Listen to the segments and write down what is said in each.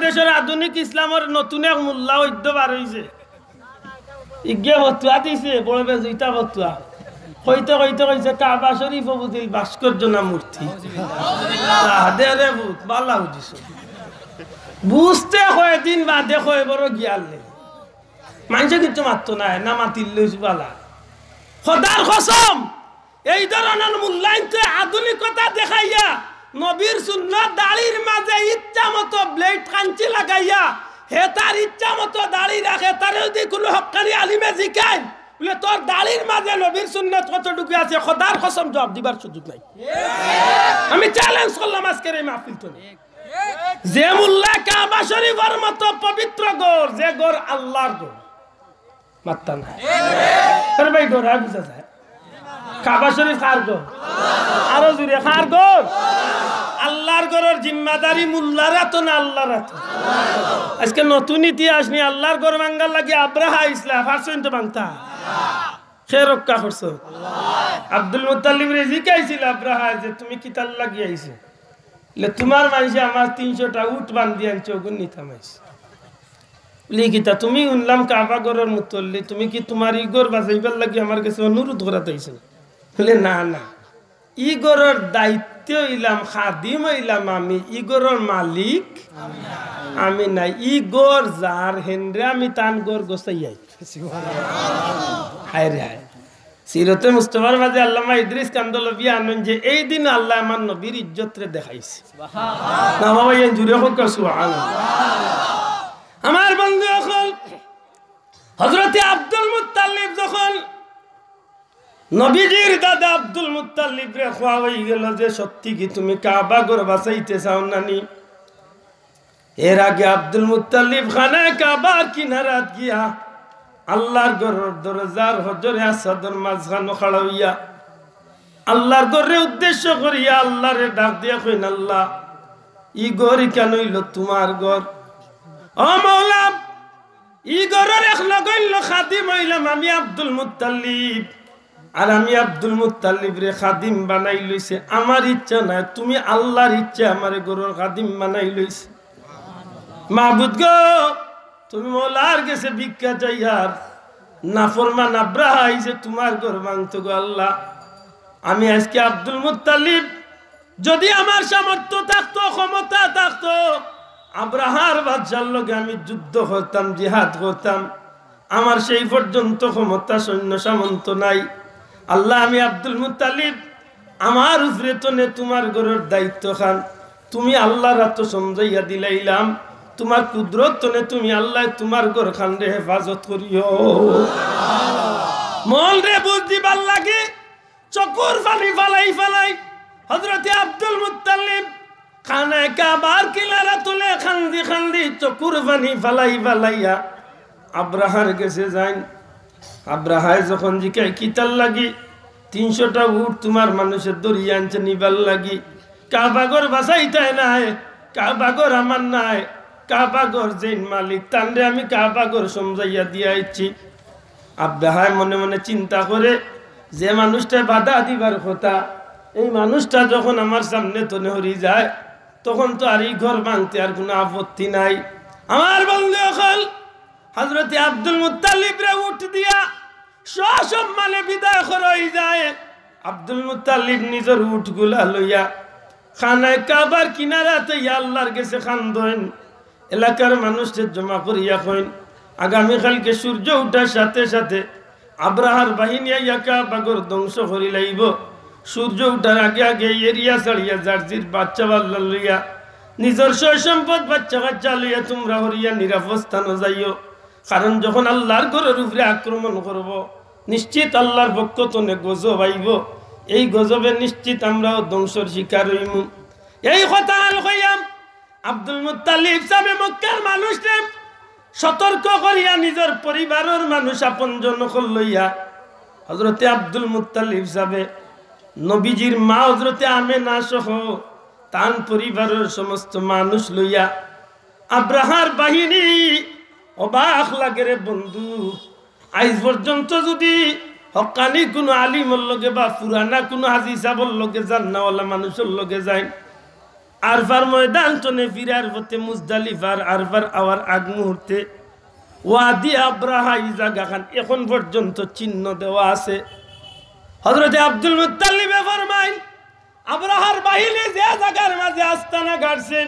বাংলাদেশের আধুনিক ইসলামের নতুন এক মোল্লা ঐক্য বার হয়েছে ইজ্ঞে বতুয়া দিছে বড় বেজুইতা বতুয়া কইতে কইতে কইছে কাবা শরীফ বুঝিল ভাস্কর্য না মূর্তি দে রে ভূত বালা বুঝিস বুঝতে কয়েকদিন বাদে কয়ে বড় গিয়াল নেই মানুষে কিছু মারতো না মাতিল বালা খোদার কসম এই ধরনের মূল্যায়ন আধুনিকতা দেখাইয়া নবীর সুন্নাত দাড়ির মাঝে ইচ্ছা মতো ব্লেড কাঞ্চি লাগাইয়া হে তার ইচ্ছা মতো দাড়ি রাখে তার যদি কোনো হক্কানি আলিমে জিকায় বলে তোর দাড়ির মাঝে নবীর সুন্নাত কতটুকু আছে খোদার কসম জবাব দিবার সুযোগ নাই আমি চ্যালেঞ্জ করলাম আজকের এই মাহফিল তো যে মুল্লা কাবা শরীফের মতো পবিত্র গড় যে গড় আল্লাহর গড় মাত্তা না আরে ভাই গড় আর বুঝা যায় কাবা শরীফ কার গড় আরো জুড়ে কার গড় আল্লাহর গড়ের জিম্মাদারি মুল্লারা তো না আল্লাহর তো আজকে নতুন ইতিহাস নিয়ে আল্লাহর গড় ভাঙ্গার লাগে আব্রাহা ইসলাম ফারসইন তো ভাঙতা সে রক্ষা করছো আব্দুল মুত্তালিব রে জিকাইছিল আব্রাহা যে তুমি কি তাল লাগিয়ে আইছো তোমার মানুষে আমার 300টা উট বান্ধি আনছে ওগুন নিতামাইছে লিখিতা তুমি উনলাম কাবা গড়ের মুতল্লি তুমি কি তোমার ইগর বাজাইবার লাগি আমার কাছে অনুরোধ করাতে আইছো বলে না না ইগরের দায়িত্ব ইলাম খাদিম ইলাম আমি ইগরের মালিক আমি নাই ইগর যার হেনরে আমি তান গর গোসাই আই হায় রে হায় সিরতে মুস্তাফার মাঝে আল্লামা ইদ্রিস কান্দলবি আনন যে এই দিন আল্লাহ আমার নবীর ইজ্জত রে দেখাইছে সুবহানাল্লাহ না বাবা এই জুরে হোক সুবহানাল্লাহ আমার বন্ধু এখন হযরত আব্দুল মুত্তালিব যখন নবীজির দাদা আব্দুল মুত্তালিব রে খাওয়াই গেল যে সত্যি কি তুমি কাবা ঘর বাঁচাইতে চাও নানি এর আগে আব্দুল মুত্তালিব খানা কাবা কিনারাত গিয়া আল্লাহর ঘরের দরজার হজরে আসাদর মাঝখানে খাড়া হইয়া আল্লাহর ঘরের উদ্দেশ্য করিয়া আল্লাহরে ডাক দিয়া কইন আল্লাহ ই ঘর কেন হইল তোমার ঘর ও মাওলা ই ঘরের এক লগইল খাদিম হইলাম আমি আব্দুল মুত্তালিব আর আমি আব্দুল মুত্তালিব রে খাদিম বানাই লইছে আমার ইচ্ছা না তুমি আল্লাহর ইচ্ছা আমার ঘরের খাদিম বানাই লইছে মাবুদ গো তুমি মোলার গেছে ভিক্ষা চাইয়ার নাফরমান আব্রাহা আইছে তোমার ঘর ভাঙতো গো আল্লাহ আমি আজকে আব্দুল মুত্তালিব যদি আমার সামর্থ্য থাকতো ক্ষমতা থাকতো আব্রাহার বাদশার লগে আমি যুদ্ধ করতাম জিহাদ করতাম আমার সেই পর্যন্ত ক্ষমতা সৈন্য সামন্ত নাই আল্লাহ আমি আব্দুল মুত্তালিব আমার উপরে তো নে তোমার ঘরের দায়িত্ব খান তুমি আল্লাহর হাত সমঝাইয়া দিলাইলাম তোমার কুদরত তনে তুমি আল্লাহ তোমার ঘর খান রে হেফাজত করিও মল রে বুঝ দিবার লাগে চকুর পানি ফালাই হযরত আব্দুল মুত্তালিব খানে কাবার কিনারা তুলে খান্দি চকুর পানি ফালাইয়া আব্রাহার কাছে যাই আব্রাহায় যখন জিকাই কিতাল লাগি 300টা উট তোমার মানুষের দড়িয়ে আনছে নিবার লাগি কাবাগর বাসাইতাই নাই কাবাগর আমার নাই কাবাগর যেন মালিক তানরে আমি কাবাগর সমঝাইয়া দিয়া ইচ্ছি আব্রাহায় মনে মনে চিন্তা করে যে মানুষটা বাধা দিবার কথা এই মানুষটা যখন আমার সামনে তনে হরি যায় তখন তো আর এই ঘর ভাঙতে আর কোনো আপত্তি নাই আমার বন্ধু এখন হযরত আব্দুল মুত্তালিব রে উঠ দিয়া সসম্মানে বিদায় করই যায় আব্দুল মুত্তালিব নিজের উটগুলা লইয়া খানায় কাবার কিনারাতে আল্লাহর কাছে খান্দেন এলাকার মানুষদের জমা করিয়া কইন আগামীকালকে সূর্য ওঠার সাথে সাথে আব্রাহার বাহিনী আইয়া কাবাগর ধ্বংস করি লাইব সূর্য ওঠার আগে আগে এরিয়া ছাড়িয়া জার্জির বাচ্চা বাল্লা লইয়া নিজের সয় সম্পদ বাচ্চা কাচ্চা লইয়া তোমরা হরিয়া নিরাপদ স্থানে যাইও কারণ যখন আল্লাহর ঘরের উপরে আক্রমণ করব নিশ্চিত আল্লাহর পক্ষ তনে গজব আইব এই গজবে নিশ্চিত আমরাও ধ্বংসর শিকার হইব এই কথা কইয়াম আব্দুল মুত্তালিব সাহেব মক্কার মানুষকে সতর্ক করিয়া নিজের পরিবারের মানুষ আপনজন লইয়া হযরতে আব্দুল মুত্তালিব সাহেব নবীজির মা হযরতে আমেনা সহ তান পরিবারের সমস্ত মানুষ লইয়া আব্রাহার বাহিনী অবাক লাগে রে বন্ধু আজ পর্যন্ত যদি হকানি কোনো আলিমর লগে বা পুরানা কোনো হাজি সাহেবের লগে যান না ওলা মানুষের লগে যায় আরফার ময়দান চনে ফিরার পথে মুজদালিফার আরফার আওয়ার আগ মুহূর্তে ওয়াদি আব্রাহা এই জায়গাখান এখন পর্যন্ত চিহ্ন দেওয়া আছে। হযরত আব্দুল মুত্তালিব ফরমায় আব্রাহার বাহিনী যে জায়গার মাঝে আস্তানা গাড়ছে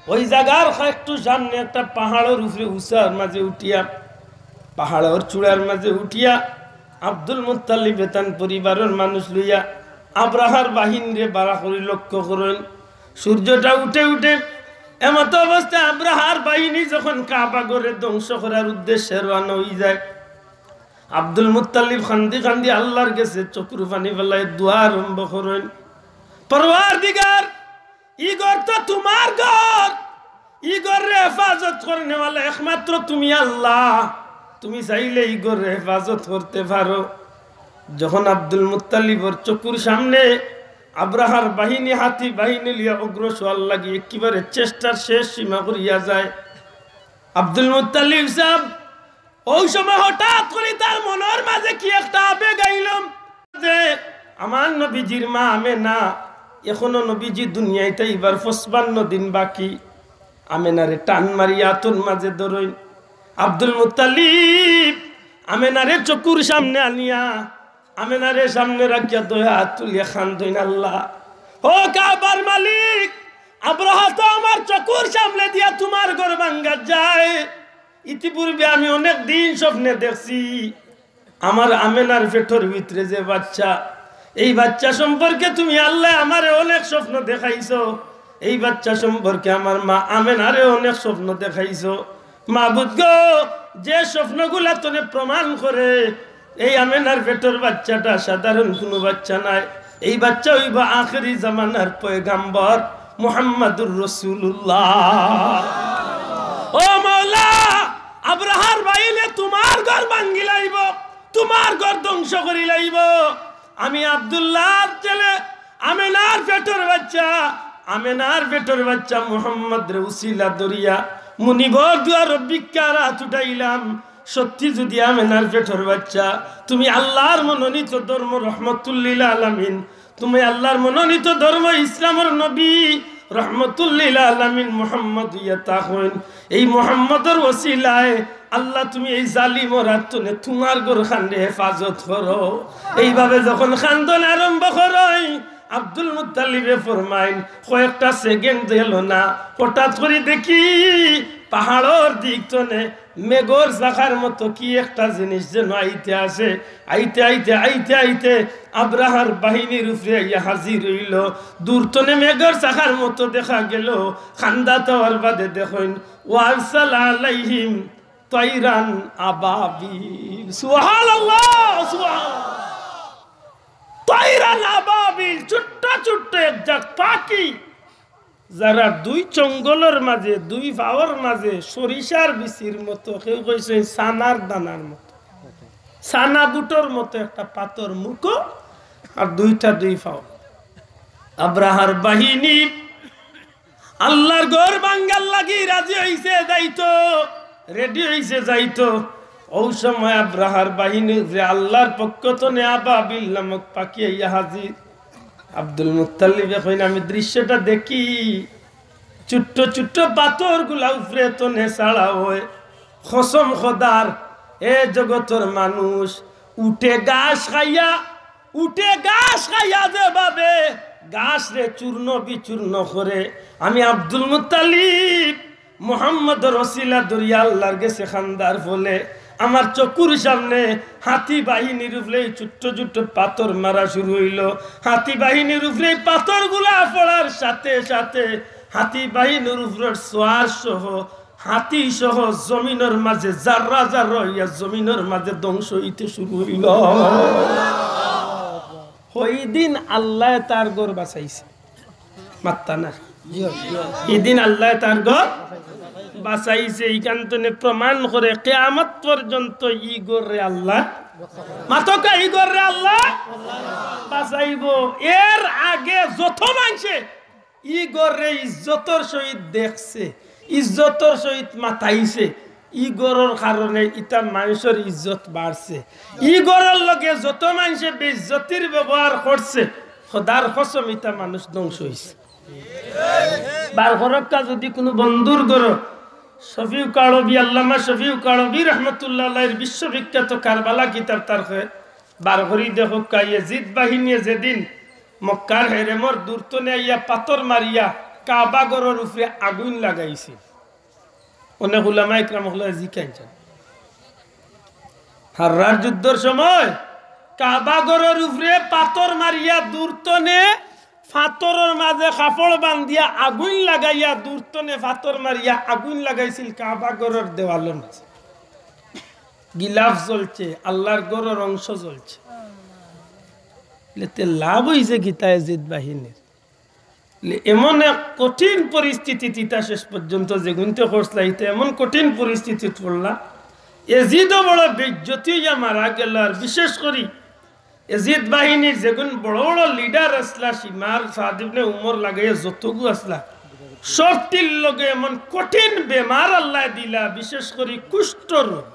ওই জায়গার একটু সামনে একটা পাহাড়ের উপরে উঁচার মাঝে উঠিয়া পাহাড়ের চূড়ার মাঝে উঠিয়া আব্দুল মুত্তালিব তান পরিবারের মানুষ লইয়া আব্রাহার বাহিনীরে বাড়া করে লক্ষ্য করেন। সূর্যটা উঠে উঠে এমত অবস্থায় আব্রাহার বাহিনী যখন কাবা ঘরে ধ্বংস করার উদ্দেশ্যে রওনা হয়ে যায়, আব্দুল মুত্তালিব খান্দি খান্দি আল্লাহর কাছে চকুর পানি ফেলায় দোয়া আরম্ভ করেন, পরওয়ারদিগার ই ঘর তো তোমার ঘর, ই ঘরে হেফাজত করেনেওয়ালা একমাত্র তুমি আল্লাহ, তুমি চাইলে এই ঘরে হেফাজত করতে পারো। যখন আব্দুল মুত্তালিবর চকুর সামনে আব্রাহার বাহিনী হাতি বাহিনী লিয়া অগ্রসর লাগি একেবারে চেষ্টার শেষ সীমা করিয়া যায়, আব্দুল মুত্তালিব সাহেব ওই সময় হঠাৎ করে তার মনের মাঝে কি একটা আবেগ আইলাম যে আমার নবীজির মা আমেনা এখনো নবীজি দুনিয়াতে এবার 55 দিন বাকি, আমেনারে টান মারিয়া তোর মাঝে ধরই। আব্দুল মুত্তালিব আমেনারে চকুর সামনে আনিয়া আমেনারে সামনে রাখিয়া দয়া তুলিয়া খান্দইন, আল্লাহ ও কাবার মালিক, আব্রাহা তো আমার চকুর সামনে দিয়া তোমার ঘর ভাঙ্গা যায়। ইতিপূর্বে আমি অনেক দিন স্বপ্নে দেখছি আমার আমেনার পেটের ভিতরে যে বাচ্চা, এই বাচ্চা সম্পর্কে তুমি আল্লাহ আমারে অনেক স্বপ্ন দেখাইছো, এই বাচ্চা সম্পর্কে আমার মা আমেনারে অনেক স্বপ্ন দেখাইছো। মাবুদ গো, যে স্বপ্নগুলা তোরে প্রমাণ করে এই আমেনার পেটের বাচ্চাটা সাধারণ কোনো বাচ্চা নাই, এই বাচ্চা হইব আখেরি জামানার পয়গাম্বর মুহাম্মাদুর রাসূলুল্লাহ। ও মাওলা, আব্রাহার বাইলে তোমার ঘর ভাঙ্গি লাইব, তোমার ঘর ধ্বংস করি লাইব। আমি আব্দুল্লাহর ছেলে আমেনার পেটের বাচ্চা, আমেনার পেটের বাচ্চা মুহাম্মদ রে উসিলা দরিয়া মুনিবর দুয়ার ভিক্ষার উঠাইলাম। সত্যি যদি আমেনার পেটের বাচ্চা, তুমি আল্লাহর মনোনীত ধর্ম রহমতুল্লিল আলামিন, তুমি আল্লাহর মনোনীত ধর্ম ইসলামের নবী রহমতুল্লিল আলামিন মুহাম্মদ ইয়াতা হইন, এই মুহাম্মদের ওসিলায় আল্লাহ তুমি এই জালিমর আত্মনে তোমার ঘর খান্ডে হেফাজত করো। এইভাবে যখন খান্দন আরম্ভ করই, আব্দুল মুত্তালিবে ফরমাইন কয়েকটা সেকেন্ড দিল না, হঠাৎ করে দেখি পাহাড়ের দিক তনে মেঘর জাখার মতো কি একটা জিনিস যেন আইতে আসে, আইতে আইতে আইতে আইতে আব্রাহার বাহিনীর উপরে ইয়া হাজির হইল। দূর তনে মেঘর জাখার মতো দেখা গেল, খান্দা তাওয়ার বাদে দেখুন ওয়ারসাল আলাইহিম তাইরান আবাবিল, সুবহানাল্লাহ সুবহানাল্লাহ, তাইরান আবাবিল, ছোট্ট ছোট্ট একজাক পাখি যারা দুই জঙ্গলের মাঝে দুই পাওয়ার মাঝে সরিষার বিচির মতো, কেউ কইছে সানার দানার মতো, সানা বুটোর মতো একটা পাতর মুখো আর দুইটা দুই পাও। আব্রাহার বাহিনী আল্লাহর ঘর ভাঙ্গার লাগি রাজি হইছে, যাইতো রেডি হইছে যাইতো। ওই সময় আব্রাহার বাহিনী আল্লাহর পক্ষ তো আবাবিল নামক পাখি ইয়া হাজির। আব্দুল মুত্তালিব কইন আমি দৃশ্যটা দেখি, ছোট্ট ছোট্ট পাথর গুলা উপরে তো নেশাড়া হয়, কসম খোদার এ জগতের মানুষ উঠে ঘাস খাইয়া, উঠে ঘাস খাইয়া যেভাবে ঘাস রে চূর্ণ বিচূর্ণ করে, আমি আব্দুল মুত্তালিব মুহাম্মদ রসিলা দরিয়া আল্লাহর গেছে খান্দার ফলে আমার চকুর সামনে হাতি বাহিনীর উপরে ছোট্ট ছোট্ট পাথর মারা শুরু হইল। হাতি বাহিনীর উপরে পাথর গুলা পড়ার সাথে সাথে হাতি বাহিনীর উপরে সোয়ার সহ হাতি সহ জমিনের মাঝে জাররা জাররা হইয়া জমিনের মাঝে ধ্বংস হইতে শুরু হইল। ওই দিন আল্লাহ তার ঘর বাঁচাইছে, মাত্তা না, এই দিন আল্লাহ তার ঘর বাঁচাইছে। এইখান থেকে প্রমাণ করে কিয়ামত পর্যন্ত ই গরে আল্লাহ মাতকা ই গরে আল্লাহ বাঁচাইব। এর আগে যত মানুষে ই গরে ইজ্জতর সহিত দেখছে, ইজ্জতর সহিত মাতাইছে, ই গরর কারণে ইটা মানুষের ইজ্জত বাড়ছে। ই গরর লগে যত মানুষে বেইজ্জতির ব্যবহার করছে, খোদার কসম ইটা মানুষ ধ্বংস হইছে। বার ঘরকা যদি কোনো বন্ধুর ঘর শফিউ কালবি আল্লামা শফিউ কালবি রহমতুল্লাহ আলাইহির বিশ্ববিখ্যাত কারবালা কিতাব তার বার ঘরি দেখো ইয়াজিদ বাহিনী যেদিন মক্কার হেরেমর দূরতনে আইয়া পাথর মারিয়া কাবা ঘরের উপরে আগুন লাগাইছে অনেক উলামা ইকরাম হলো জিকাইছেন হাররার যুদ্ধের সময় কাবা ঘরের উপরে পাথর মারিয়া দূরতনে ফাতরের মাঝে কাপড় বান্ধিয়া আগুন লাগাইয়া দূরতনে ফাতর মারিয়া আগুন লাগাইছিল কাবা ঘরের দেওয়ালের মাঝে গিলাফ জ্বলছে আল্লাহর ঘরের অংশ জ্বলছে লাভ হয়েছে গীতা ইয়াজিদ বাহিনীর এমন এক কঠিন পরিস্থিতি তিতা শেষ পর্যন্ত যেগুনতে করছিল এমন কঠিন পরিস্থিতি পড়লা ইয়াজিদও বড় বেজ্জতি হইয়া মারা গেল আর বিশেষ করে ইয়াজিদ বাহিনীর যেগুন বড় বড় লিডার আসলা সীমার সাদ ইবনে উমর লাগাইয়া যতগু আসলা সবটির লগে এমন কঠিন বেমার আল্লাহ দিলা বিশেষ করে কুষ্ঠ রোগ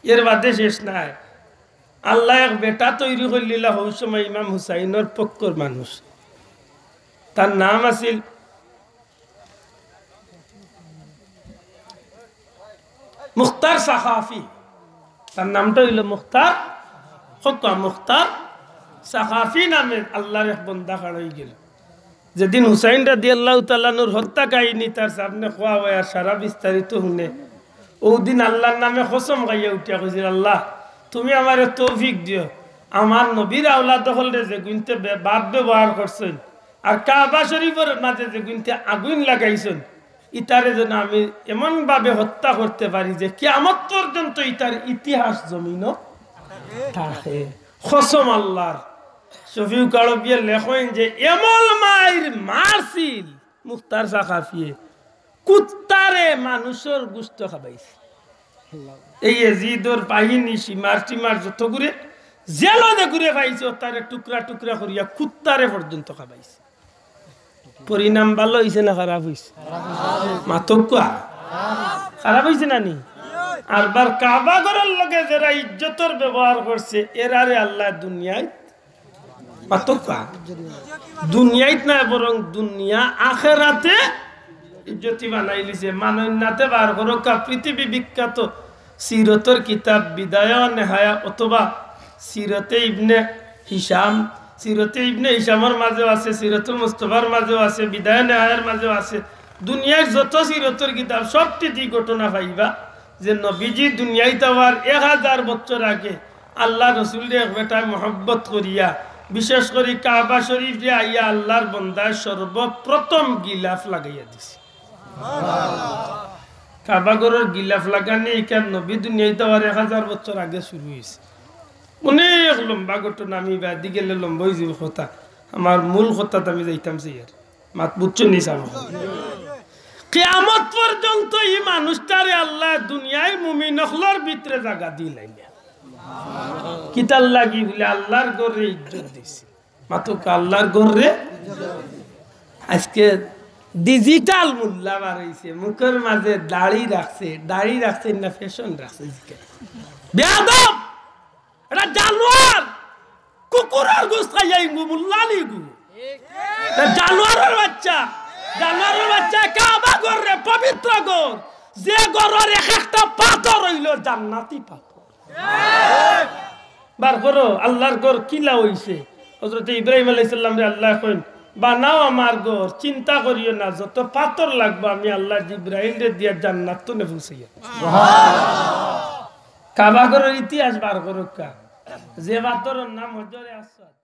এর বাদে শেষ নাই আল্লাহ এক বেটা তৈরি করলিলা ওই সময় ইমাম হুসাইনের পক্ষর মানুষ তার নাম আছিল মুখতার সাখাফি তার নামটা হইল মুখতার মুখতার সাখাফি নামে আল্লাহর এক বন্দা খাড়াই গেল যেদিন হুসাইন রাদিয়াল্লাহু তাআলা নূর হত্যা কাহিনী তার সামনে খোয়া হয়ে সারা বিস্তারিত শুনে ওদিন আল্লাহর নামে কসম গাইয়া উঠিয়া কইছিল আল্লাহ তুমি আমারে তৌফিক দিও আমার নবীর আওলাদ হলে যে গুনতে বাদ ব্যবহার করছেন আর কাবা শরীফের মাঝে যে গুনতে আগুন লাগাইছেন ইতারে যেন আমি এমন ভাবে হত্যা করতে পারি যে কিয়ামত পর্যন্ত ইতার ইতিহাস জমিনও থাকে কসম আল্লাহর শফিউ কালবিয়া লেখেন যে এমন মায়ের মারছিল মুখতার সাখাফিয়ে কুত্তারে মানুষের গুস্ত খাবাইছে এই ইয়াজিদর বাহিনী সীমার টিমার যত ঘুরে জেলতে ঘুরে পাইছে তারে টুকরা টুকরা করিয়া কুত্তারে পর্যন্ত খাবাইছে পরিণাম ভালো হইছে না খারাপ হইছে মাতকুয়া খারাপ হইছে না নি আর বার কাবা ঘরের লগে যারা ইজ্জতের ব্যবহার করছে এরারে আল্লাহ দুনিয়ায় মাতকুয়া দুনিয়ায় না বরং দুনিয়া আখিরাতে ইজ্জতি বানাই লিছে মানন্যাতে বার করকা পৃথিবী বিখ্যাত সিরতের কিতাব বিদায়া নেহায়া অথবা সিরতে ইবনে হিশাম সিরতে ইবনে হিশামের মাঝেও আছে সিরতুল মুস্তাফার মাঝেও আছে বিদায়া নেহায়ার মাঝেও আছে দুনিয়ার যত সিরতের কিতাব সবটি ঘটনা পাইবা যে নবীজি দুনিয়ায় তাওয়ার 1000 বছর আগে আল্লাহ রসুলের এক বেটায় মহব্বত করিয়া বিশেষ করে কাবা শরীফে আইয়া আল্লাহর বন্দায় সর্বপ্রথম গিলাফ লাগাইয়া দিছে কাবা ঘরের গিলাফ লাগানি এখান নবী দুনিয়ায় তাওয়ার 1000 বছর আগে শুরু হয়েছে অনেক লম্বা ঘটনা আমি বাদি গেলে লম্বা হয়ে যাব কথা আমার মূল কথা আমি যাইতাম আর মাত বুঝছো নি সামনে কিয়ামত পর্যন্ত এই মানুষটারে আল্লাহ দুনিয়ায় মুমিন হলর ভিতরে জায়গা দিলাইলা কিতাল লাগি বলে আল্লাহর ঘরে ইজ্জত দিছে মাত্র আল্লাহর ঘরে আজকে ডিজিটাল মুল্লা বাড়াইছে মুখের মাঝে দাড়ি রাখছে না ফ্যাশন রাখছে বেয়াদব এটা জানোয়ার কুকুরের গোশত খাইয়া ইঙ্গু মুল্লা লিগু জানোয়ারের বাচ্চা কাবা ঘরে পবিত্র ঘর যে ঘরের একটা পাথর হইল জান্নাতি পাথর বার করো আল্লাহর ঘর কিলা হইছে হযরত ইব্রাহিম আলাইহিস সালাম রে আল্লাহ কইন বানাও আমার ঘর চিন্তা করিও না যত পাথর লাগবে আমি আল্লাহ জিব্রাইল রে দিয়া জান্নাত তো নে পৌঁছাইয়া সুবহানাল্লাহ কাবা ঘরের ইতিহাস বার করো কা যে পাথরের নাম হজরে আসওয়াদ